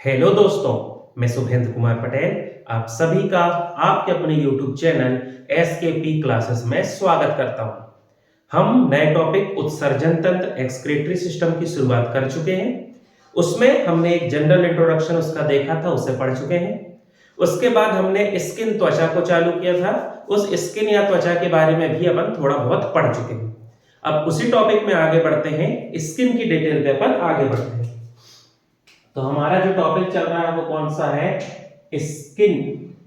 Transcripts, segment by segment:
Hello दोस्तों, मैं शुभेंद्र कुमार पटेल आप सभी का आपके अपने YouTube चैनल SKP क्लासेस में स्वागत करता हूं। हम नए टॉपिक उत्सर्जन तंत्र एक्सक्रीटरी सिस्टम की शुरुआत कर चुके हैं। उसमें हमने एक जनरल इंट्रोडक्शन उसका देखा था, उसे पढ़ चुके हैं। उसके बाद हमने स्किन त्वचा को चालू किया था। उस स्किन या त्वचा के बारे में भी अपन थोड़ा बहुत पढ़ चुके हैं। अब उसी टॉपिक में आगे बढ़ते हैं, स्किन की डिटेल पे अपन आगे बढ़ते हैं। तो हमारा जो टॉपिक चल रहा है वो कौन सा है? स्किन,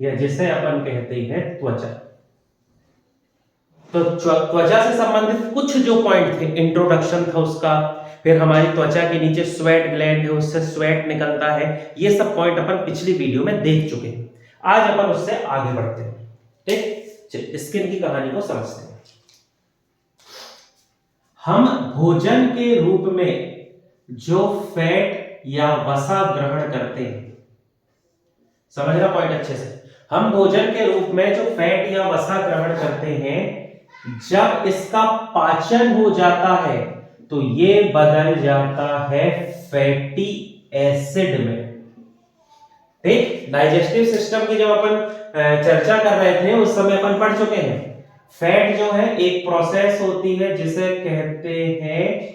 या जिसे अपन कहते हैं त्वचा। तो त्वचा से संबंधित कुछ जो पॉइंट थे, इंट्रोडक्शन था उसका, फिर हमारी त्वचा के नीचे स्वेट ग्लैंड है, उससे स्वेट निकलता है, ये सब पॉइंट अपन पिछली वीडियो में देख चुके हैं। आज अपन उससे आगे बढ़ते हैं। ठीक, स्किन की कहानी को समझते हैं। हम भोजन के रूप में जो फैट या वसा ग्रहण करते हैं, समझना पॉइंट अच्छे से। हम भोजन के रूप में जो फैट या वसा ग्रहण करते हैं, जब इसका पाचन हो जाता है तो ये बदल जाता है फैटी एसिड में। ठीक, डाइजेस्टिव सिस्टम की जब अपन चर्चा कर रहे थे उस समय अपन पढ़ चुके हैं, फैट जो है एक प्रोसेस होती है जिसे कहते हैं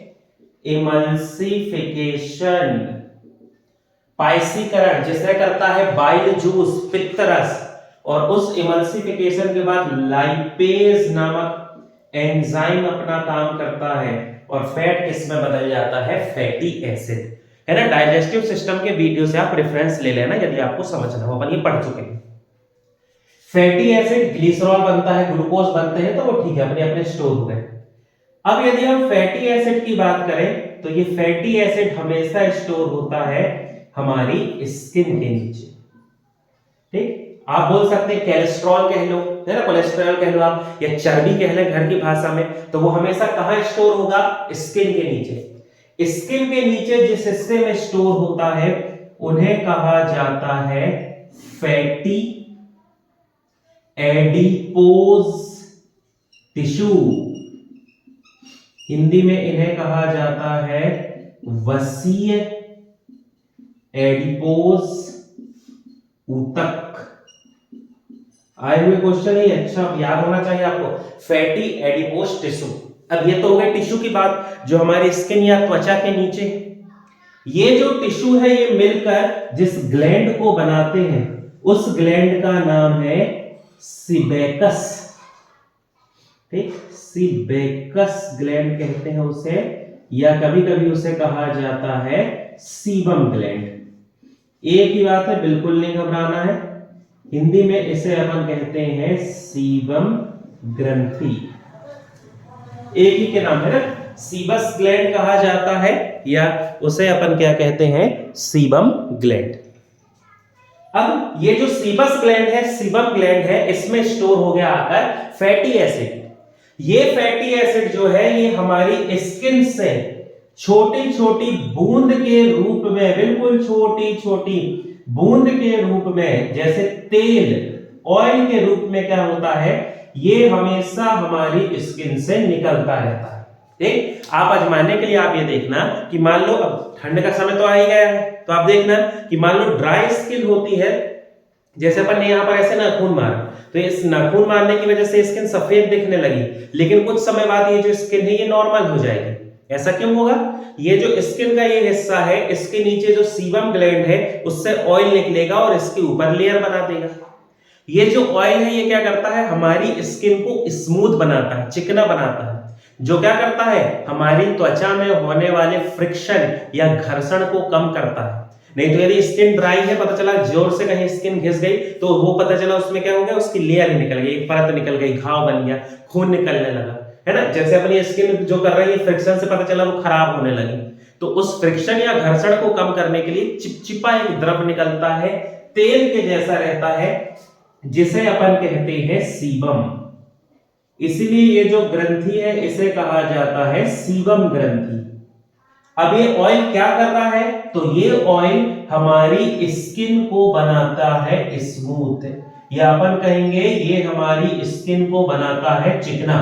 इमल्सिफिकेशन, पाइसीकरण, जिसे करता है बाइल जूस, पित्तरस, और उस इमल्सिफिकेशन के बाद लाइपेज नामक एंजाइम अपना काम करता है और फैट किसमें बदल जाता है? फैटी एसिड, है ना। डाइजेस्टिव सिस्टम के वीडियो से आप रेफरेंस ले लेना यदि आपको समझना हो, अपन ये पढ़ चुके हैं। फैटी एसिड ग्लिसरॉल बनता है, ग्लूकोज बनते हैं, तो वो ठीक है, अपने अपने स्टोर हो गए। अब यदि हम फैटी एसिड की बात करें तो ये फैटी एसिड हमेशा स्टोर होता है हमारी स्किन के नीचे। ठीक, आप बोल सकते हैं कोलेस्ट्रॉल कह लो, है ना, कोलेस्ट्रॉल कह लो आप, या चर्बी कह लें घर की भाषा में, तो वो हमेशा कहां स्टोर होगा? स्किन के नीचे। स्किन के नीचे जिस हिस्से में स्टोर होता है उन्हें कहा जाता है फैटी एडिपोज टिश्यू। हिंदी में इन्हें कहा जाता है वसीय एडिपोज ऊतक। आए हुए क्वेश्चन ही अच्छा याद होना चाहिए आपको, फैटी एडिपोज टिश्यू। अब ये तो हो गई टिश्यू की बात जो हमारी स्किन या त्वचा के नीचे। ये जो टिश्यू है ये मिलकर जिस ग्लैंड को बनाते हैं उस ग्लैंड का नाम है सीबेकस। ठीक, सीबेकस ग्लैंड कहते हैं उसे, या कभी कभी उसे कहा जाता है सीबम ग्लैंड। एक ही बात है, बिल्कुल नहीं घबराना है। हिंदी में इसे अपन कहते हैं सीबम ग्रंथि, एक ही के नाम है ना, सीबस ग्लैंड कहा जाता है, या उसे अपन क्या कहते हैं? Sebum gland. अब ये जो सीबस ग्लैंड है, सीबम ग्लैंड है, इसमें स्टोर हो गया आकर फैटी एसिड। ये फैटी एसिड जो है ये हमारी स्किन से छोटी छोटी बूंद के रूप में, बिल्कुल छोटी छोटी बूंद के रूप में, जैसे तेल, ऑयल के रूप में क्या होता है, ये हमेशा हमारी स्किन से निकलता रहता है। ठीक, आप आजमाने के लिए आप ये देखना कि मान लो अब ठंड का समय तो आ ही गया है, तो आप देखना कि मान लो ड्राई स्किन होती है, जैसे अपन ने यहाँ पर ऐसे नाखून मारा, तो इस नाखून मारने की वजह से स्किन सफेद दिखने लगी, लेकिन कुछ समय बाद ये जो स्किन है ये नॉर्मल हो जाएगी। ऐसा क्यों होगा? ये जो स्किन का ये हिस्सा है, इसके नीचे जो सीबम ग्लैंड है उससे ऑयल निकलेगा और इसके ऊपर लेयर बना देगा। ये जो ऑयल है ये क्या करता है? हमारी स्किन को स्मूथ बनाता है, चिकना बनाता है, जो क्या करता है? हमारी त्वचा में होने वाले फ्रिक्शन या घर्षण को कम करता है। नहीं तो यदि स्किन ड्राई है, पता चला जोर से कहीं स्किन घिस गई तो वो पता चला उसमें क्या हो गया, उसकी लेयर निकल गई, एक परत निकल गई, घाव बन गया, खून निकलने लगा, है ना। जैसे अपनी स्किन जो कर रही है फ्रिक्शन से पता चला वो खराब होने लगी, तो उस फ्रिक्शन या घर्षण को कम करने के लिए चिपचिपा एक द्रव निकलता है, तेल के जैसा रहता है, जिसे अपन कहते हैं सीबम। इसलिए ये जो ग्रंथि है इसे कहा जाता है सीबम ग्रंथि। अब ये ऑयल क्या कर रहा है? तो ये ऑयल हमारी स्किन को बनाता है स्मूथ, या अपन कहेंगे ये हमारी स्किन को बनाता है चिकना।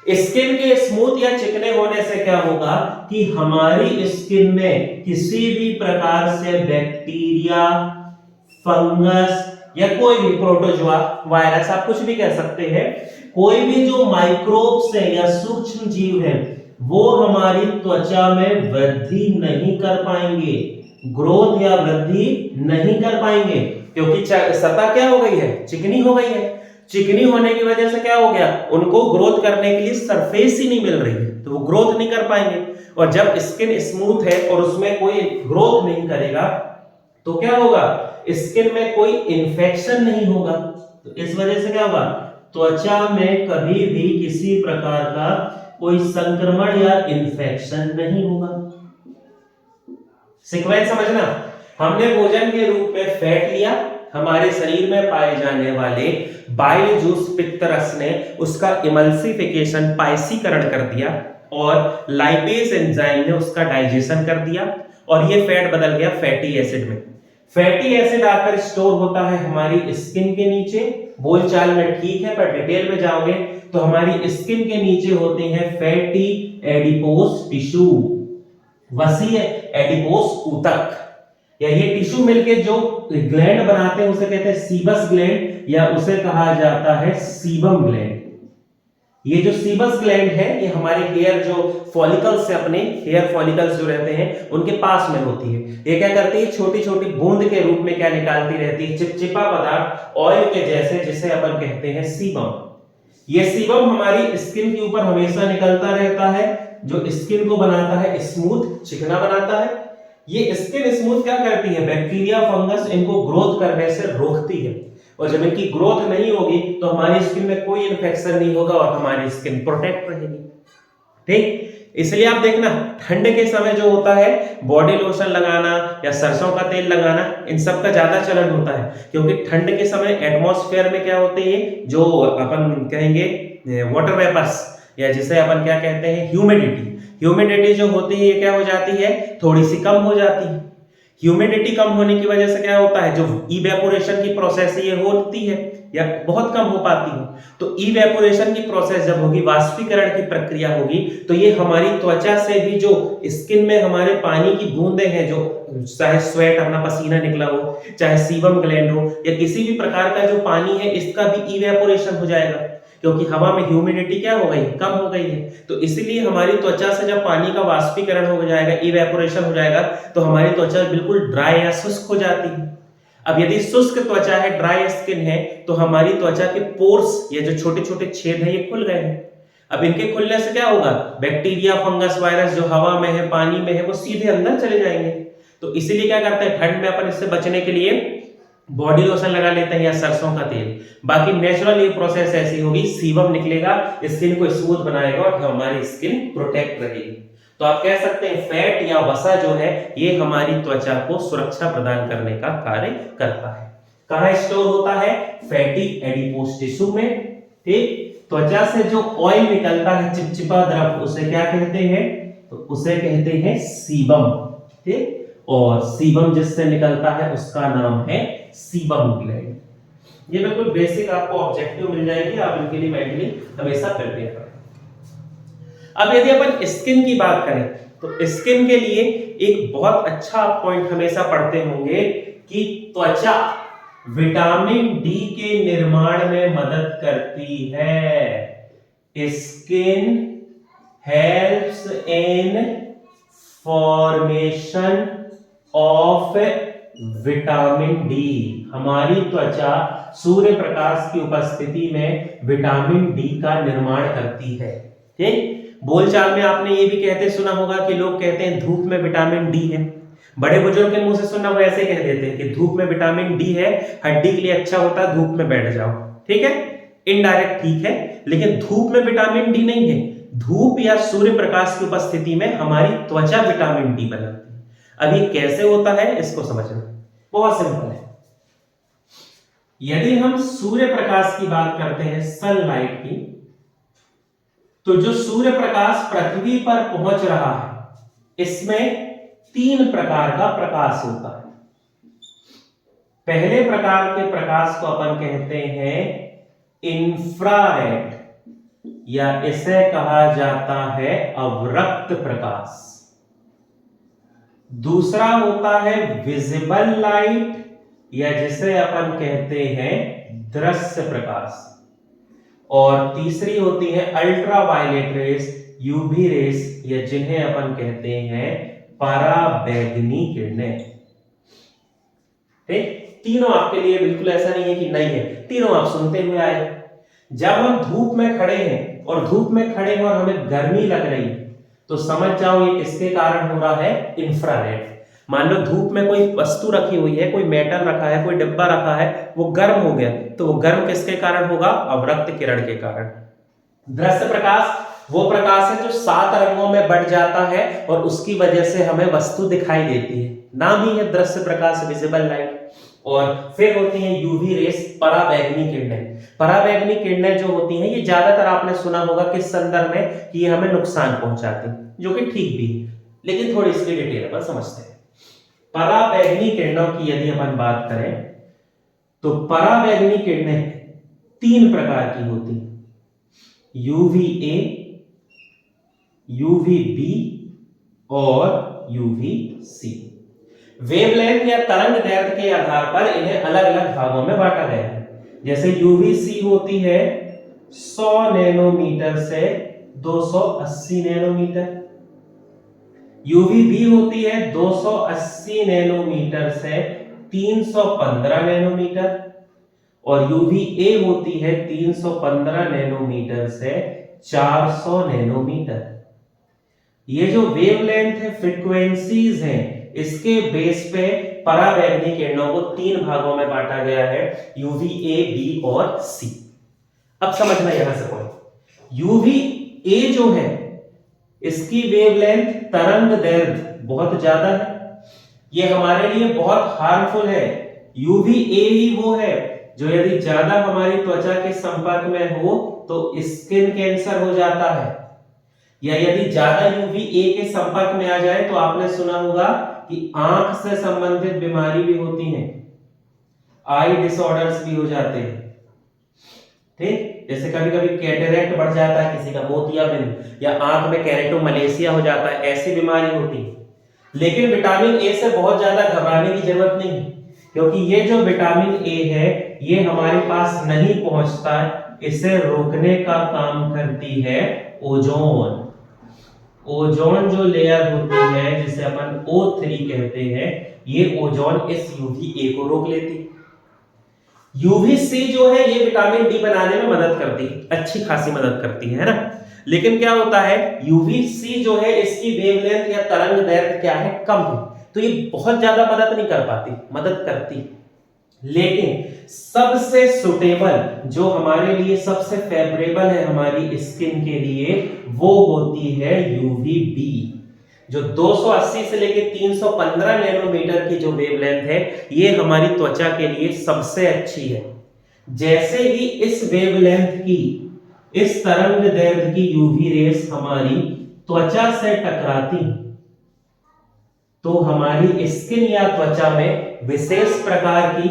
स्किन के स्मूथ या चिकने होने से क्या होगा कि हमारी स्किन में किसी भी प्रकार से बैक्टीरिया, फंगस या कोई भी प्रोटोजोआ, वायरस, आप कुछ भी कह सकते हैं, कोई भी जो माइक्रोब्स है या सूक्ष्म जीव है वो हमारी त्वचा में वृद्धि नहीं कर पाएंगे, ग्रोथ या वृद्धि नहीं कर पाएंगे, क्योंकि सतह क्या हो गई है, चिकनी हो गई है। चिकनी होने की वजह से क्या हो गया, उनको ग्रोथ करने के लिए सरफेस ही नहीं मिल रही है, तो वो ग्रोथ नहीं कर पाएंगे। और जब स्किन स्मूथ है और उसमें कोई ग्रोथ नहीं करेगा तो क्या होगा, स्किन में कोई इंफेक्शन नहीं होगा। तो इस वजह से क्या होगा, त्वचा में कभी भी किसी प्रकार का कोई संक्रमण या इंफेक्शन नहीं होगा। सीक्वेंस समझना, हमने भोजन के रूप में फैट लिया, हमारे शरीर में पाए जाने वाले बाइल जूस पित्तरस ने उसका इमल्सिफिकेशन, पाइसीकरण कर दिया और लाइपेज एंजाइम ने उसका डाइजेशन कर दिया और ये फैट बदल गया फैटी एसिड में। फैटी एसिड आकर स्टोर होता है हमारी स्किन के नीचे, बोलचाल में ठीक है पर डिटेल में जाओगे तो हमारी स्किन के नीचे होते हैं फैटी एडिपोस टिश्यू, वसीय एडिपोस ऊतक, या ये टिश्यू मिलके जो ग्लैंड बनाते हैं उसे कहते हैं सीबस ग्लैंड या उसे कहा जाता है सीबम ग्लैंड। ये जो सीबस ग्लैंड है ये हमारे हेयर जो फॉलिकल्स से, अपने हेयर फॉलिकल्स जो रहते हैं उनके पास में होती है। ये क्या करती है, छोटी छोटी बूंद के रूप में क्या निकालती रहती है, चिपचिपा पदार्थ ऑयल के जैसे, जिसे अपन कहते हैं सीबम। ये सीबम हमारी स्किन के ऊपर हमेशा निकलता रहता है, जो स्किन को बनाता है स्मूथ, चिकना बनाता है। ये स्किन स्मूथ क्या करती है, बैक्टीरिया, फंगस इनको ग्रोथ करने से रोकती है, और जब इनकी ग्रोथ नहीं होगी तो हमारी स्किन में कोई इन्फेक्शन नहीं होगा और हमारी स्किन प्रोटेक्ट रहेगी। ठीक, इसलिए आप देखना ठंड के समय जो होता है बॉडी लोशन लगाना या सरसों का तेल लगाना, इन सब का ज्यादा चलन होता है, क्योंकि ठंड के समय एटमॉस्फेयर में क्या होते हैं, जो अपन कहेंगे वाटर वेपर्स, या जिसे अपन क्या कहते हैं ह्यूमिडिटी, ह्यूमिडिटी जो होती है ये क्या हो जाती है, थोड़ी सी कम हो जाती है। ह्यूमिडिटी कम होने की वजह से क्या होता है, जो इवेपोरेशन की प्रोसेस है ये होती है या बहुत कम हो पाती है। तो इवेपोरेशन की प्रोसेस जब होगी, वाष्पीकरण की प्रक्रिया होगी, तो ये हमारी त्वचा से भी जो स्किन में हमारे पानी की बूंदें हैं, जो चाहे स्वेट, अपना पसीना निकला हो, चाहे सीबम ग्लैंड हो, या किसी भी प्रकार का जो पानी है इसका भी इवेपोरेशन हो जाएगा, क्योंकि हवा में ह्यूमिडिटी क्या हो गई, कम हो गई है। तो इसीलिए हमारी त्वचा से जब पानी का वाष्पीकरण हो जाएगा, इवेपोरेशन हो जाएगा, तो हमारी त्वचा बिल्कुल ड्राई या शुष्क हो जाती है। अब यदि शुष्क त्वचा है, ड्राई स्किन है, तो हमारी त्वचा के पोर्स, ये जो छोटे छोटे छेद है, ये खुल गए हैं। अब इनके खुलने से क्या होगा, बैक्टीरिया, फंगस, वायरस जो हवा में है, पानी में है, वो सीधे अंदर चले जाएंगे। तो इसीलिए क्या करते हैं, ठंड में अपन इससे बचने के लिए बॉडी लोशन लगा लेते हैं या सरसों का तेल। बाकी नेचुरल ये प्रोसेस ऐसी होगी, सीबम निकलेगा, स्किन को स्मूथ बनाएगा और हमारी स्किन प्रोटेक्ट रहेगी। तो आप कह सकते हैं फैट या वसा जो है ये हमारी त्वचा को सुरक्षा प्रदान करने का कार्य करता है। कहां स्टोर होता है, फैटी एडिपोस टिश्यू में। ठीक, त्वचा से जो ऑयल निकलता है, चिपचिपा द्रव, उसे क्या कहते हैं, तो उसे कहते हैं सीबम। ठीक, और सीबम जिससे निकलता है उसका नाम है सीबम ग्लैंड। ये बिल्कुल बेसिक आपको ऑब्जेक्टिव मिल जाएंगे, आप इनके लिए मेंटली हमेशा प्रिपेयर करें। अब यदि अपन स्किन की बात करें तो स्किन के लिए एक बहुत अच्छा पॉइंट हमेशा पढ़ते होंगे कि त्वचा विटामिन डी के निर्माण में मदद करती है। Skin helps in formation of vitamin D. हमारी त्वचा सूर्य प्रकाश की उपस्थिति में विटामिन डी का निर्माण करती है। ठीक, बोलचाल में आपने ये भी कहते सुना होगा कि लोग कहते हैं धूप में विटामिन डी है। बड़े बुजुर्ग के मुंह से सुना, वो ऐसे कह देते हैं कि धूप में विटामिन डी है, हड्डी के लिए अच्छा होता है, धूप में बैठ जाओ। ठीक है, इनडायरेक्ट ठीक है, लेकिन धूप में विटामिन डी नहीं है। धूप या सूर्य प्रकाश की उपस्थिति में हमारी त्वचा विटामिन डी बनाती है। अब ये कैसे होता है इसको समझना बहुत सिंपल है। यदि हम सूर्य प्रकाश की बात करते हैं, सनलाइट की, तो जो सूर्य प्रकाश पृथ्वी पर पहुंच रहा है इसमें 3 प्रकार का प्रकाश होता है। पहले प्रकार के प्रकाश को अपन कहते हैं इंफ्रारेड, या इसे कहा जाता है अवरक्त प्रकाश। दूसरा होता है विजिबल लाइट, या जिसे अपन कहते हैं दृश्य प्रकाश। और तीसरी होती है अल्ट्रावायलेट रेस, यूवी रेस, या जिन्हें अपन कहते हैं पराबैंगनी किरणें। ठीक, तीनों आपके लिए बिल्कुल ऐसा नहीं है कि नहीं है, तीनों आप सुनते हुए आए। जब हम धूप में खड़े हैं और धूप में खड़े हैं और हमें गर्मी लग रही है, तो समझ जाओ ये किसके कारण हो रहा है, इंफ्रारेड। मान लो धूप में कोई वस्तु रखी हुई है, कोई मेटल रखा है, कोई डिब्बा रखा है, वो गर्म हो गया, तो वो गर्म किसके कारण होगा, अवरक्त किरण के कारण। दृश्य प्रकाश वो प्रकाश है जो 7 रंगों में बढ़ जाता है और उसकी वजह से हमें वस्तु दिखाई देती है, नाम ही है दृश्य प्रकाश, विजिबल लाइट। और फिर होती है यूवी रेस, पराबैंगनी किरणें। पराबैंगनी किरणें जो होती हैं ये ज्यादातर आपने सुना होगा किस संदर्भ में, कि ये हमें नुकसान पहुंचाती हैं, जो कि ठीक भी है, लेकिन थोड़ी इसकी डिटेल अपन समझते हैं। पराबैंगनी किरणों की यदि अपन बात करें तो पराबैंगनी किरणें 3 प्रकार की होती हैं, यूवीए, यूवीबी और यूवीसी। वेवलेंथ या तरंग दैर्ध्य के आधार पर इन्हें अलग अलग भागों में बांटा गया है। जैसे यूवीसी होती है 100 नैनोमीटर से 280 नैनोमीटर, यूवीबी होती है 280 नैनोमीटर से 315 नैनोमीटर, और यूवीए होती है 315 नैनोमीटर से 400 नैनोमीटर। ये जो वेवलेंथ है, फ्रीक्वेंसीज हैं, इसके बेस पे पराबैंगनी किरणों को 3 भागों में बांटा गया है, यूवीए, बी और सी। अब समझना यहां से पॉइंट, यूवीए जो है इसकी वेवलेंथ, तरंग दैर्ध्य बहुत ज्यादा है, ये हमारे लिए बहुत हार्मफुल है। यूवीए ही वो है जो यदि ज्यादा हमारी त्वचा के संपर्क में हो तो स्किन कैंसर हो जाता है, या यदि ज्यादा यूवीए के संपर्क में आ जाए तो आपने सुना होगा कि आंख से संबंधित बीमारी भी होती हैं, आई डिसऑर्डर्स भी हो जाते हैं। ठीक, जैसे कभी कभी कैटरेक्ट बढ़ जाता है किसी का, मोतियाबिंद, या आंख में केरेटोमलेशिया हो जाता है, ऐसी बीमारी होती है। लेकिन विटामिन ए से बहुत ज्यादा घबराने की जरूरत नहीं है, क्योंकि ये जो विटामिन ए है ये हमारे पास नहीं पहुंचता, इसे रोकने का काम करती है ओजोन। ओजोन जो लेयर होती है जिसे अपन O3 कहते हैं, ये ओजोन इस यूवीए को रोक लेती है। यूवीसी जो है ये विटामिन डी बनाने में मदद करती है, अच्छी खासी मदद करती है ना। लेकिन क्या होता है, यूवीसी जो है इसकी वेवलेंथ या तरंग दैर्ध्य क्या है, कम है, तो ये बहुत ज्यादा मदद नहीं कर पाती, मदद करती। लेकिन सबसे सुटेबल, जो हमारे लिए सबसे फेवरेबल है हमारी स्किन के लिए, वो होती है यूवीबी, जो 280 से लेके 315 नैनोमीटर की जो वेवलेंथ है, ये हमारी त्वचा के लिए सबसे अच्छी है। जैसे ही इस वेवलेंथ की, इस तरंग दैर्ध्य की यूवी रेस हमारी त्वचा से टकराती, तो हमारी स्किन या त्वचा में विशेष प्रकार की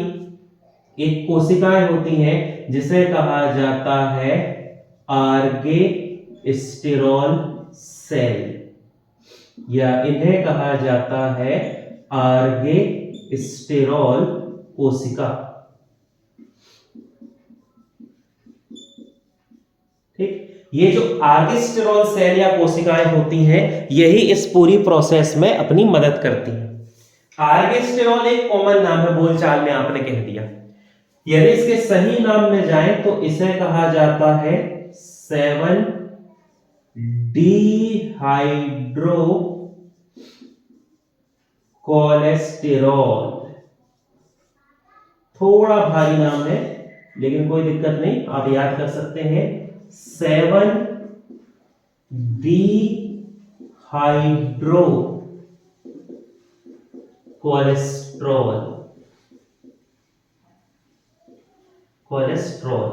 एक कोशिकाएं होती हैं जिसे कहा जाता है आर्गे स्टेरॉल सेल, या इन्हें कहा जाता है आर्गे स्टेरॉल कोशिका। ठीक, ये जो आर्गेस्टेरॉल सेल या कोशिकाएं होती हैं, यही इस पूरी प्रोसेस में अपनी मदद करती हैं। आर्गेस्टेरॉल एक कॉमन नाम है, बोलचाल में आपने कह दिया। यदि इसके सही नाम में जाए तो इसे कहा जाता है 7 डिहाइड्रो कोलेस्टेरॉल। थोड़ा भारी नाम है लेकिन कोई दिक्कत नहीं, आप याद कर सकते हैं। 7 डिहाइड्रो कोलेस्ट्रॉल, कोलेस्ट्रॉल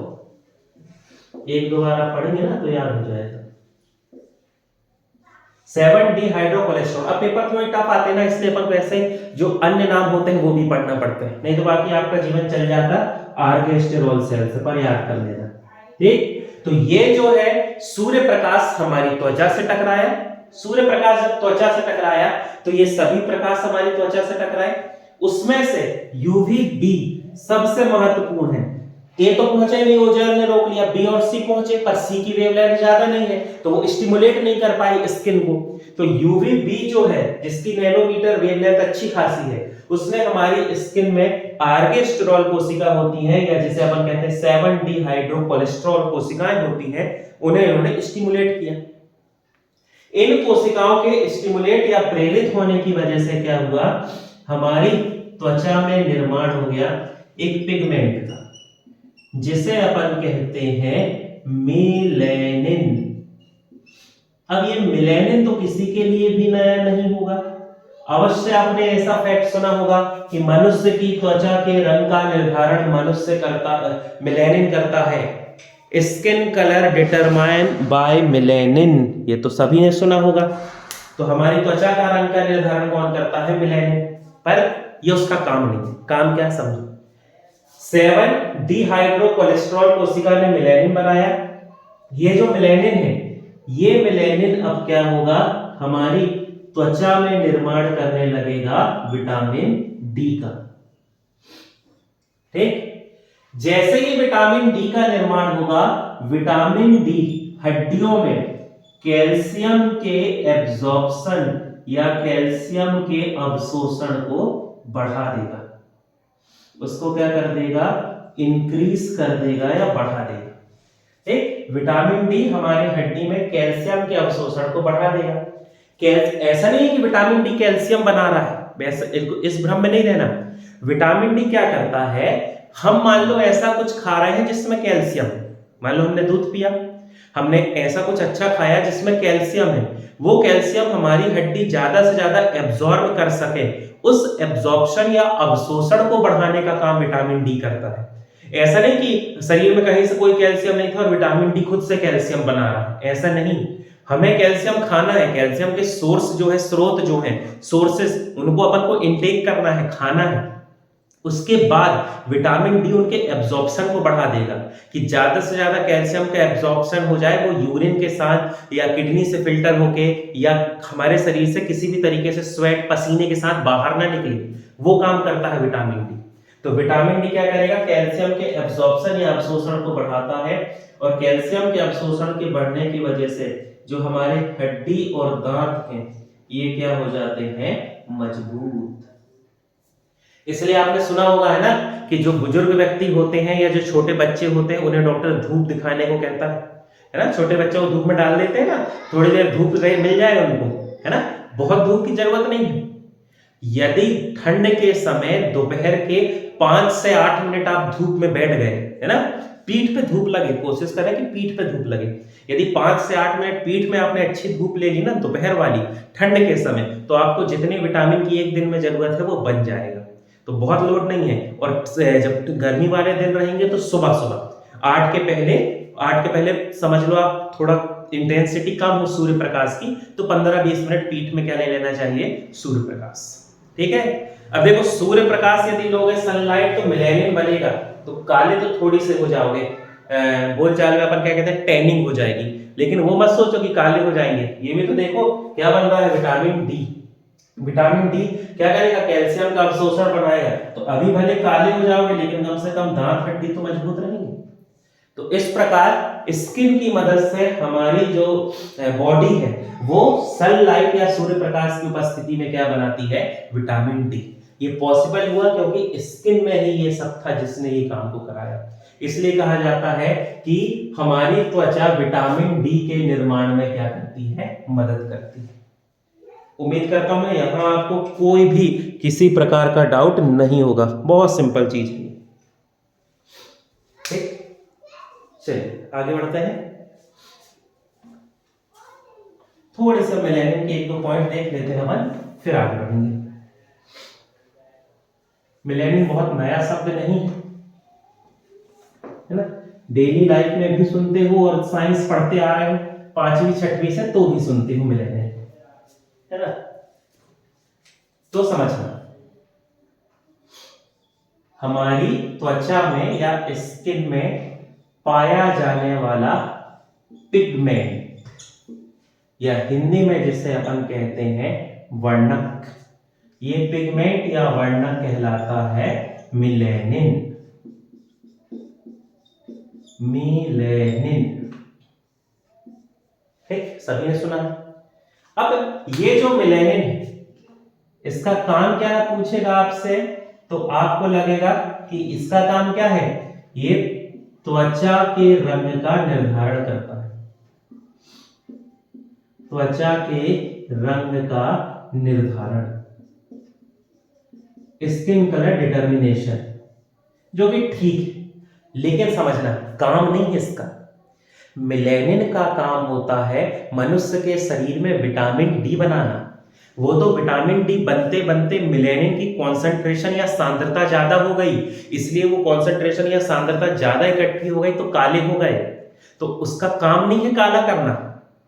एक दो बार आप पढ़ेंगे ना तो याद हो जाएगा। 7 डिहाइड्रो कोलेस्ट्रॉल। अब पेपर थोड़े टफ आते हैं ना, इसलिए अपन को ऐसे जो अन्य नाम होते हैं वो भी पढ़ना पड़ते हैं, नहीं तो बाकी आपका जीवन चल जाता आर्गेस्टेरॉल सेल से, पर याद कर लेना। ठीक, तो ये जो है सूर्य प्रकाश हमारी त्वचा से टकराया, सूर्य प्रकाश जब त्वचा से टकराया तो ये सभी प्रकाश हमारी त्वचा से टकराए, उसमें से यूवी बी सबसे महत्वपूर्ण है। ए तो पहुंचे नहीं, ओजोन ने रोक लिया, बी और सी पहुंचे, पर सी की वेवलेंथ ज्यादा नहीं है तो वो स्टिमुलेट नहीं कर पाई स्किन को। तो यूवी बी जो है जिसकी नैनोमीटर वेवलेंथ अच्छी खासी है, उसने हमारी स्किन में आर्गेस्टेरॉल कोशिका होती है या जिसे अपन कहते हैं 7 डिहाइड्रोकोलेस्टेरॉल कोशिकाएं होती हैं, उन्हें इन्होंने स्टिमुलेट किया। इन कोशिकाओं के स्टिमुलेट या प्रेरित होने की वजह से क्या हुआ, हमारी त्वचा में निर्माण हो गया एक पिगमेंट का जिसे अपन कहते हैं मेलेनिन। अब ये मेलेनिन तो किसी के लिए भी नया नहीं होगा, अवश्य आपने ऐसा फैक्ट सुना होगा कि मनुष्य की त्वचा के रंग का निर्धारण मनुष्य करता, मेलेनिन करता है। Skin colour determine by melanin, ये तो सभी ने सुना होगा। तो हमारी त्वचा का रंग का निर्धारण कौन करता है, मेलेनिन। पर ये उसका काम नहीं, काम क्या समझो, 7 डिहाइड्रोकोलेस्टेरॉल कोशिका ने मेलेनिन बनाया। ये जो मेलेनिन है, ये मेलेनिन अब क्या होगा, हमारी त्वचा में निर्माण करने लगेगा विटामिन डी का। ठीक, जैसे ही विटामिन डी का निर्माण होगा, विटामिन डी हड्डियों में कैल्शियम के एब्जॉर्प्शन या कैल्शियम के अवशोषण को बढ़ा देगा, उसको क्या कर देगा, इंक्रीज कर देगा या बढ़ा देगा। ठीक, विटामिन डी हमारी हड्डी में कैल्शियम के अवशोषण को बढ़ा देगा। ऐसा नहीं है कि विटामिन डी कैल्शियम बना रहा है, वैसे इस भ्रम में नहीं रहना। विटामिन डी क्या करता है, हम मान लो ऐसा कुछ खा रहे हैं जिसमें कैल्शियम है, मान लो हमने दूध पिया, हमने ऐसा कुछ अच्छा खाया जिसमें कैल्शियम है, वो कैल्शियम हमारी हड्डी ज्यादा से ज्यादा एब्जॉर्ब कर सके, उस एब्जॉर्प्शन या अवशोषण को बढ़ाने का काम विटामिन डी करता है। ऐसा नहीं कि शरीर में कहीं से कोई कैल्शियम नहीं था और विटामिन डी खुद से कैल्शियम बना रहा है, ऐसा नहीं। हमें कैल्शियम खाना है, कैल्शियम के सोर्स जो है, स्रोत जो है, सोर्सेस, उनको अपन को इनटेक करना है, खाना है। उसके बाद विटामिन डी उनके एब्जॉर्प्शन को बढ़ा देगा कि ज्यादा से ज्यादा कैल्शियम का एब्जॉर्प्शन हो जाए, वो यूरिन के साथ या किडनी से फिल्टर होके या हमारे शरीर से किसी भी तरीके से स्वेट पसीने के साथ बाहर ना निकले, वो काम करता है विटामिन डी। तो विटामिन डी क्या करेगा, कैल्शियम के एब्जॉर्प्शन या अवशोषण को बढ़ाता है, और कैल्शियम के अवशोषण के बढ़ने की वजह से जो हमारे हड्डी और दांत हैं, ये क्या हो जाते हैं, मजबूत। इसलिए आपने सुना होगा है ना कि जो बुजुर्ग व्यक्ति होते हैं या जो छोटे बच्चे होते हैं, उन्हें डॉक्टर धूप दिखाने को कहता है ना। छोटे बच्चों को धूप में डाल देते हैं ना, थोड़ी देर धूप मिल जाए उनको, है ना, बहुत धूप की जरूरत नहीं है। यदि ठंड के समय दोपहर के 5 से 8 मिनट आप धूप में बैठ गए, है ना, पीठ पे धूप लगे, कोशिश करें कि पीठ पे धूप लगे। यदि 5 से 8 मिनट पीठ में आपने अच्छी धूप ले ली ना दोपहर वाली ठंड के समय, तो आपको जितने विटामिन की एक दिन में जरूरत है वो बन जाएगा। तो बहुत लोड नहीं है। और जब गर्मी वाले दिन रहेंगे तो सुबह सुबह 8 के पहले समझ लो आप, थोड़ा इंटेंसिटी कम हो सूर्य प्रकाश की, तो 15-20 मिनट पीठ में क्या ले लेना चाहिए, सूर्य प्रकाश। ठीक है, अब देखो सूर्य प्रकाश यदि लोगे सनलाइट तो मेलेनिन बनेगा, तो काले तो थोड़ी से हो जाओगे, बोलचाल में अपन क्या कहते हैं, टैनिंग हो जाएगी। लेकिन वो मत सोचो कि काले हो जाएंगे, ये भी तो देखो क्या बन रहा है, विटामिन डी। विटामिन डी क्या करेगा, कैल्शियम का अवशोषण बढ़ाएगा। तो अभी भले काले हो जाओगे लेकिन कम से कम दांत हड्डी तो मजबूत रहेंगे। तो इस प्रकार स्किन की मदद से हमारी जो बॉडी है वो सनलाइट या सूर्य प्रकाश की उपस्थिति में क्या बनाती है, विटामिन डी। ये पॉसिबल हुआ क्योंकि स्किन में ही ये सब था जिसने ये काम को कराया। इसलिए कहा जाता है कि हमारी त्वचा विटामिन डी के निर्माण में क्या करती है, मदद करती है। उम्मीद करता हूं यहां आपको कोई भी किसी प्रकार का डाउट नहीं होगा, बहुत सिंपल चीज है। ठीक, चलिए आगे बढ़ते हैं। थोड़े से मेलेनिन के 1-2 पॉइंट देख लेते हैं अपन, फिर आगे बढ़ेंगे। मेलेनिन बहुत नया शब्द नहीं है ना, डेली लाइफ में भी सुनते हो और साइंस पढ़ते आ रहे हो 5वीं 6वीं से, तो भी सुनते हो मेलेनिन, है ना। तो समझना, हमारी त्वचा में या स्किन में पाया जाने वाला पिगमेंट, या हिंदी में जिसे अपन कहते हैं वर्णक, ये पिगमेंट या वर्णक कहलाता है मिलेनिन। मिलेनिन, ठीक, सभी ने सुना। अब ये जो मिलेनिन है इसका काम क्या है पूछेगा आपसे, तो आपको लगेगा कि इसका काम क्या है, ये त्वचा के रंग का निर्धारण करता है। त्वचा के रंग का निर्धारण, स्किन कलर डिटर्मिनेशन, जो कि ठीक है, लेकिन समझना काम नहीं है इसका। मिलेनिन का काम होता है मनुष्य के शरीर में विटामिन डी बनाना। वो तो विटामिन डी बनते बनते मिलेनिन की कॉन्सेंट्रेशन या सांद्रता ज्यादा हो गई, इसलिए वो कॉन्सेंट्रेशन या सांद्रता ज्यादा इकट्ठी हो गई तो काले हो गए। तो उसका काम नहीं है काला करना,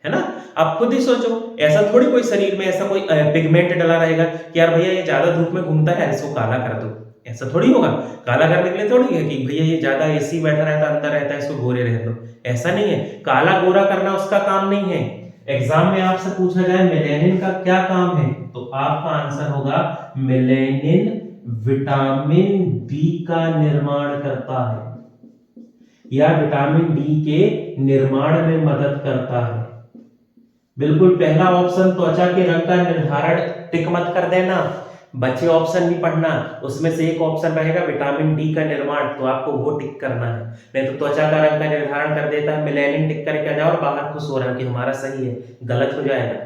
है ना। आप खुद ही सोचो, ऐसा थोड़ी कोई शरीर में ऐसा कोई पिगमेंट डला रहेगा कि यार भैया ये ज्यादा धूप में घूमता है इसको काला कर दो, ऐसा थोड़ी होगा। काला करने के लिए थोड़ी है कि भैया ये ज्यादा एसी बैठा रहता है, अंदर रहता है, इसको गोरे रह दो, ऐसा नहीं है। काला गोरा करना उसका काम नहीं है। एग्जाम में आपसे पूछा जाए मिलेनिन का क्या काम है, तो आपका आंसर होगा मिलेनिन विटामिन डी का निर्माण करता है, या विटामिन डी के निर्माण में मदद करता है। बिल्कुल पहला ऑप्शन त्वचा के रंग का निर्धारण टिक मत कर देना, बचे ऑप्शन नहीं पढ़ना, उसमें से एक ऑप्शन रहेगा विटामिन डी का निर्माण, तो आपको वो टिक करना है। नहीं तो त्वचा का रंग का निर्धारण कर देता है मिलेनिन, टिक करके जाओ और बाहर खुश हो रहा है कि हमारा सही है, गलत हो जाएगा।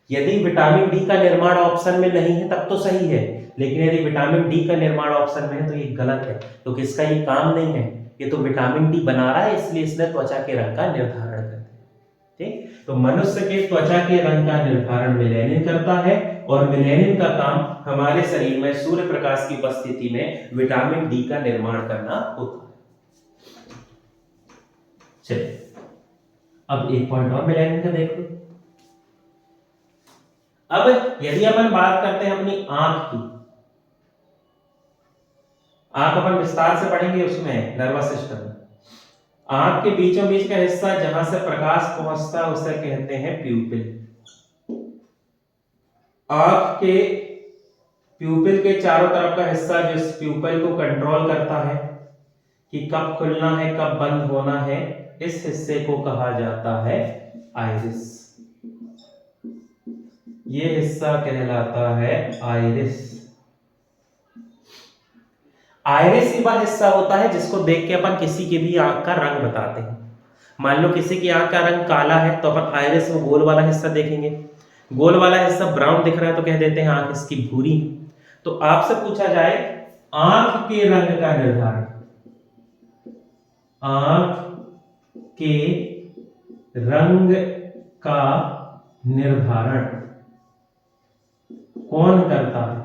यदि विटामिन डी का निर्माण ऑप्शन में नहीं है तब तो सही है, लेकिन यदि विटामिन डी का निर्माण ऑप्शन में है तो ये गलत है, तो किसका ये काम नहीं है, ये तो विटामिन डी बना रहा है, इसलिए इसने त्वचा के रंग का निर्धारण कर दिया। ठीक, तो मनुष्य के त्वचा के रंग का निर्धारण मिलेनिन करता है, और मिलेनिन का काम हमारे शरीर में सूर्य प्रकाश की उपस्थिति में विटामिन डी का निर्माण करना होता है। चलिए अब एक पॉइंट और मिलेनिन का देख लो। अब यदि अपन बात करते हैं अपनी आंख की, आंख अपन विस्तार से पढ़ेंगे उसमें नर्वस सिस्टम। आंख के बीचों बीच का हिस्सा जहां से प्रकाश पहुंचता है उसे कहते हैं प्यूपिल। आंख के प्यूपिल के चारों तरफ का हिस्सा जो इस प्यूपिल को कंट्रोल करता है कि कब खुलना है कब बंद होना है, इस हिस्से को कहा जाता है आइरिस। ये हिस्सा कहलाता है आइरिस। आइरिस ही वह हिस्सा होता है जिसको देख के अपन किसी की भी आंख का रंग बताते हैं। मान लो किसी की आंख का रंग काला है तो अपन आइरिस में गोल वाला हिस्सा देखेंगे, गोल वाला हिस्सा ब्राउन दिख रहा है तो कह देते हैं आंख इसकी भूरी। तो आपसे पूछा जाए आंख के रंग का निर्धारण, आंख के रंग का निर्धारण कौन करता है,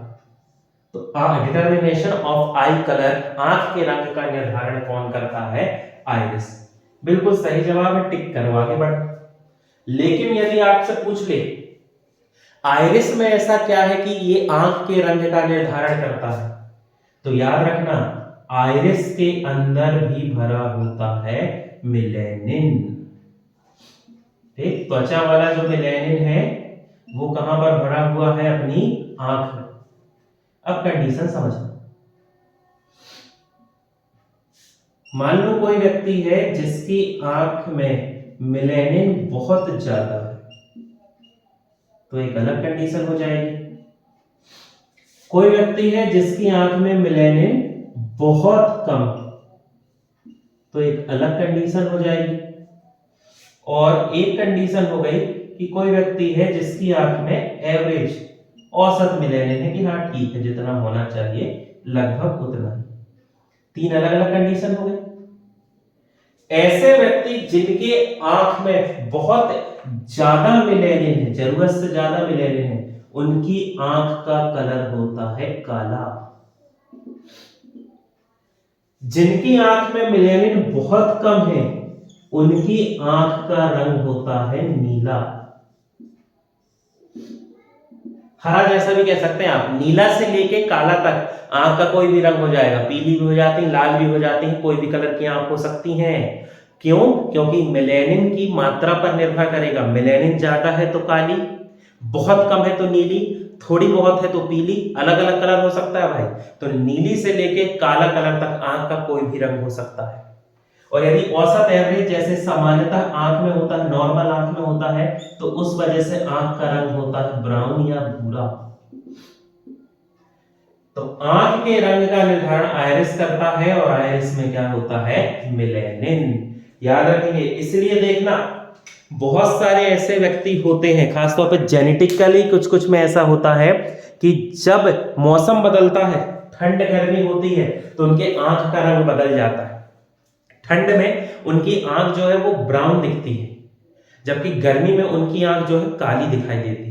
तो डिटर्मिनेशन ऑफ आई कलर, आंख के रंग का निर्धारण कौन करता है, आइरिस। बिल्कुल सही जवाब है, टिक करो आगे बढ़। लेकिन यदि आपसे पूछ ले आइरिस में ऐसा क्या है कि ये आंख के रंग का निर्धारण करता है, तो याद रखना आइरिस के अंदर भी भरा होता है मिलेनिन। ठीक, त्वचा वाला जो मिलेनिन है वो कहां पर भरा हुआ है, अपनी आंख में। अब कंडीशन समझना, मान लो कोई व्यक्ति है जिसकी आंख में मिलेनिन बहुत ज्यादा है, तो एक अलग कंडीशन हो जाएगी। कोई व्यक्ति है जिसकी आंख में मिलेनिन बहुत कम, तो एक अलग कंडीशन हो जाएगी। और एक कंडीशन हो गई कि कोई व्यक्ति है जिसकी आंख में एवरेज, औसत मिलेनिन है कि हाँ ठीक है जितना होना चाहिए लगभग उतना ही। तीन अलग अलग कंडीशन हो गई। ऐसे व्यक्ति जिनके आंख में बहुत ज्यादा मिलेनिन है, जरूरत से ज्यादा मिलेनिन है, उनकी आंख का कलर होता है काला। जिनकी आंख में मिलेनिन बहुत कम है उनकी आंख का रंग होता है नीला। हरा जैसा भी कह सकते हैं आप, नीला से लेके काला तक आंख का कोई भी रंग हो जाएगा, पीली भी हो जाती है, लाल भी हो जाती है, कोई भी कलर की आंख हो सकती हैं। क्यों? क्योंकि मेलेनिन की मात्रा पर निर्भर करेगा। मेलेनिन ज्यादा है तो काली, बहुत कम है तो नीली, थोड़ी बहुत है तो पीली, अलग अलग कलर हो सकता है भाई। तो नीली से लेके काला कलर तक आंख का कोई भी रंग हो सकता है। और यदि औसत एवरेज जैसे सामान्यतः आंख में होता है, नॉर्मल आंख में होता है, तो उस वजह से आंख का रंग होता है ब्राउन या भूरा। तो आंख के रंग का निर्धारण आयरिस करता है, और आयरिस में क्या होता है? मेलेनिन। याद रखेंगे। इसलिए देखना, बहुत सारे ऐसे व्यक्ति होते हैं, खासतौर पे जेनेटिकली कुछ कुछ में ऐसा होता है कि जब मौसम बदलता है, ठंड गर्मी होती है, तो उनके आंख का रंग बदल जाता है। ठंड में उनकी आंख जो है वो ब्राउन दिखती है, जबकि गर्मी में उनकी आंख जो है काली दिखाई देती है।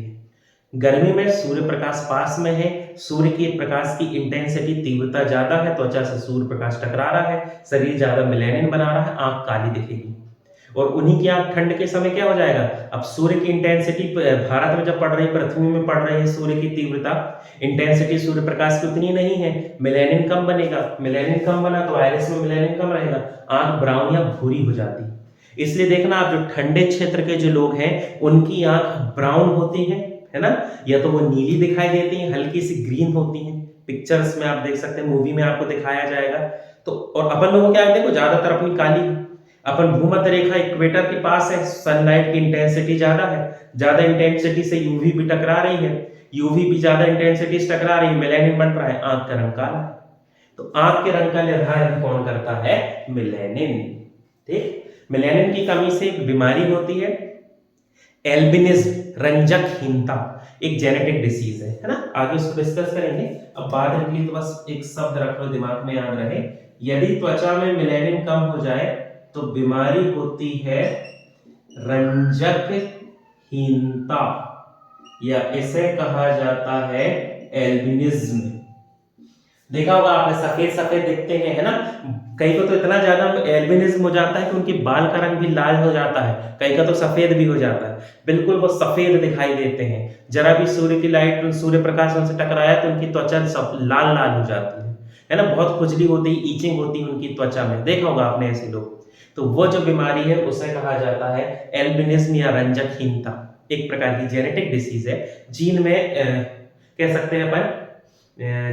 गर्मी में सूर्य प्रकाश पास में है, सूर्य के प्रकाश की इंटेंसिटी तीव्रता ज्यादा है, त्वचा से सूर्य प्रकाश टकरा रहा है, शरीर ज्यादा मेलेनिन बना रहा है, आंख काली दिखेगी। और उन्हीं की आंख ठंड के समय क्या हो जाएगा? अब सूर्य की इंटेंसिटी भारत में जब पड़ रही, पृथ्वी में पड़ रही है सूर्य की तीव्रता, इंटेंसिटी सूर्य प्रकाश की उतनी नहीं है, मेलेनिन कम बनेगा। मेलेनिन कम बना तो आइरिस में मेलेनिन कम रहेगा, आंख ब्राउन या भूरी हो जाती है। इसलिए देखना, आप जो ठंडे क्षेत्र के जो लोग हैं उनकी आंख ब्राउन होती है ना, या तो वो नीली दिखाई देती है, हल्की सी ग्रीन होती है। पिक्चर्स में आप देख सकते हैं, मूवी में आपको दिखाया जाएगा। तो और अपन लोगों क्या है, देखो ज्यादातर अपनी काली, अपन भूमध्य रेखा इक्वेटर के पास है, सनलाइट की इंटेंसिटी ज्यादा है, ज्यादा इंटेंसिटी से यूवी भी टकरा रही है, यूवी भी ज्यादा इंटेंसिटी से टकरा रही है, मेलेनिन बन रहा है, आंख का रंग काला है। तो आंख के रंग का निर्धारण कौन करता है? मेलेनिन। ठीक, मेलेनिन की कमी से एक बीमारी होती है, एल्बिनिज्म, रंजकहीनता, एक जेनेटिक डिसीज है ना। आगे उसको डिस्कस करेंगे। अब बात निकली तो बस एक शब्द रख लो, दिमाग में याद रहे, यदि त्वचा में मेलेनिन कम हो जाए तो बीमारी होती है रंजकहीनता, या इसे कहा जाता है एल्बिनिज्म। देखा होगा आपने, सफेद सफेद दिखते हैं, है ना। कई को तो इतना ज्यादा एल्बिनिज्म हो जाता है कि उनके बाल का रंग भी लाल हो जाता है, कई का तो सफेद भी हो जाता है, बिल्कुल वो सफेद दिखाई देते हैं। जरा भी सूर्य की लाइट, सूर्य प्रकाश उनसे टकराया तो उनकी त्वचा सब लाल लाल हो जाती है ना। बहुत खुजली होती है, ईचिंग होती है उनकी त्वचा में, देखा होगा आपने ऐसे लोग। तो वो जो बीमारी है उसे कहा जाता है एल्बिनिज्म या रंजकहीनता, एक प्रकार की जेनेटिक डिसीज है। जीन में कह सकते हैं अपन,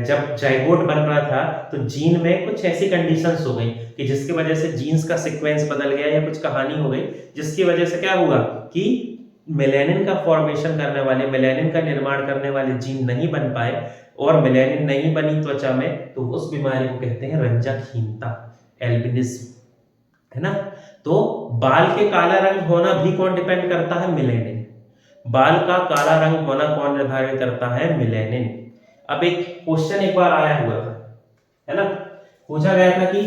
जब जाइगोट बन रहा था तो जीन में कुछ ऐसी कंडीशंस हो गई कि जिसकी वजह से जीन्स का सीक्वेंस बदल गया, या कुछ कहानी हो गई जिसकी वजह से क्या हुआ कि मेलेनिन का फॉर्मेशन करने वाले, मेलेनिन का निर्माण करने वाले जीन नहीं बन पाए, और मेलेनिन नहीं बनी त्वचा में, तो उस बीमारी को कहते हैं रंजकहीनता, एल्बिनिज्म, है ना। तो बाल के काला रंग होना भी कौन डिपेंड करता है? मेलेनिन। बाल का काला रंग होना कौन निर्धारित करता है? मेलेनिन। अब एक क्वेश्चन एक बार आया हुआ था, है ना, पूछा गया था कि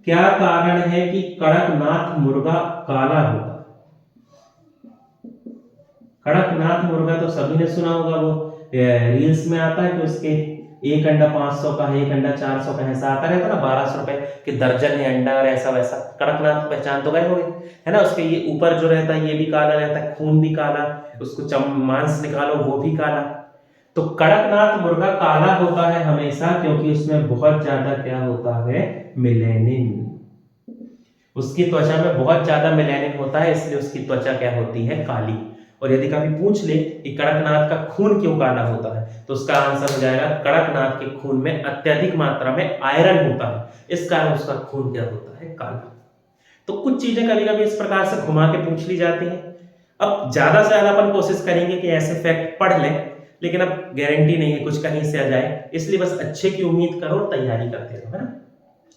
क्या कारण है कि कड़कनाथ मुर्गा काला होता है? कड़कनाथ मुर्गा तो सभी ने सुना होगा, वो रील्स में आता है कि उसके एक अंडा 500 का है, एक अंडा 400 का, ऐसा आता रहता ना, 1200 रुपए के दर्जन है अंडा, और ऐसा वैसा। कड़कनाथ पहचान तो गए होंगे, है ना। उसके ये ऊपर जो रहता है ये भी काला रहता है, खून भी काला, उसको मांस निकालो वो भी काला। तो कड़कनाथ मुर्गा काला होता है हमेशा, क्योंकि उसमें बहुत ज्यादा क्या होता है? मेलेनिन। उसकी त्वचा में बहुत ज्यादा मेलेनिन होता है, इसलिए उसकी त्वचा क्या होती है? काली। और यदि कभी पूछ ले कि कड़कनाथ का खून क्यों काला होता है, तो उसका आंसर हो जाएगा कड़कनाथ के खून में अत्यधिक मात्रा में आयरन होता है, इस कारण उसका खून क्या होता है? काला। तो कुछ चीजें कभी कभी इस प्रकार से घुमा के पूछ ली जाती हैं। अब ज्यादा से ज्यादा अपन कोशिश करेंगे कि ऐसे फैक्ट पढ़ लें, लेकिन अब गारंटी नहीं है कुछ कहीं से आ जाए, इसलिए बस अच्छे की उम्मीद करो, तैयारी करते रहो, है ना।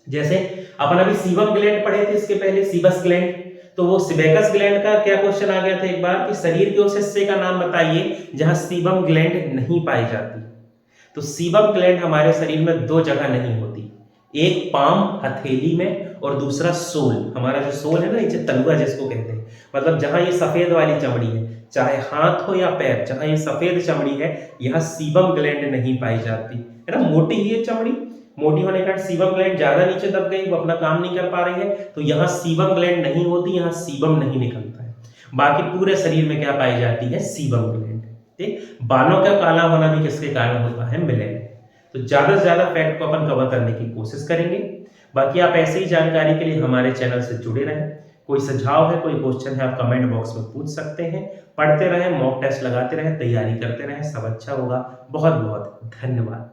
जैसे अपन अभी सीबम ग्लैंड पढ़े थे इसके पहले, सीबस ग्लैंड, तो वो सिबेकस ग्लैंड का क्या क्वेश्चन आ गया था एक बार कि शरीर के उस हिस्से का नाम बताइए जहां सीबम ग्लैंड नहीं पाई जाती। तो सीबम ग्लैंड हमारे शरीर में दो जगह नहीं होती, एक पाम, हथेली में, और दूसरा सोल, हमारा जो सोल है ना, नीचे तलुआ जिसको कहते हैं, मतलब जहां ये सफेद वाली चमड़ी है, चाहे हाथ हो या पैर, जहां ये सफेद चमड़ी है, यहाँ सीबम ग्लैंड नहीं पाई जाती, है ना। मोटी ही है चमड़ी, मोटी होने के कारण सीबम ग्लैंड ज्यादा नीचे दब गई, वो अपना काम नहीं कर पा रही है, तो यहाँ सीबम ग्लैंड नहीं होती, यहाँ सीबम नहीं निकलता है। बाकी पूरे शरीर में क्या पाई जाती है? Sebum gland. ठीक, बालों का काला होना भी किसके कारण होता है? मेलेनिन। तो ज्यादा से ज्यादा फैक्ट को अपन कवर करने की कोशिश करेंगे। बाकी आप ऐसी ही जानकारी के लिए हमारे चैनल से जुड़े रहें। कोई सुझाव है, कोई क्वेश्चन है, आप कमेंट बॉक्स में पूछ सकते हैं। पढ़ते रहें, मॉक टेस्ट लगाते रहें, तैयारी करते रहें, सब अच्छा होगा। बहुत बहुत धन्यवाद।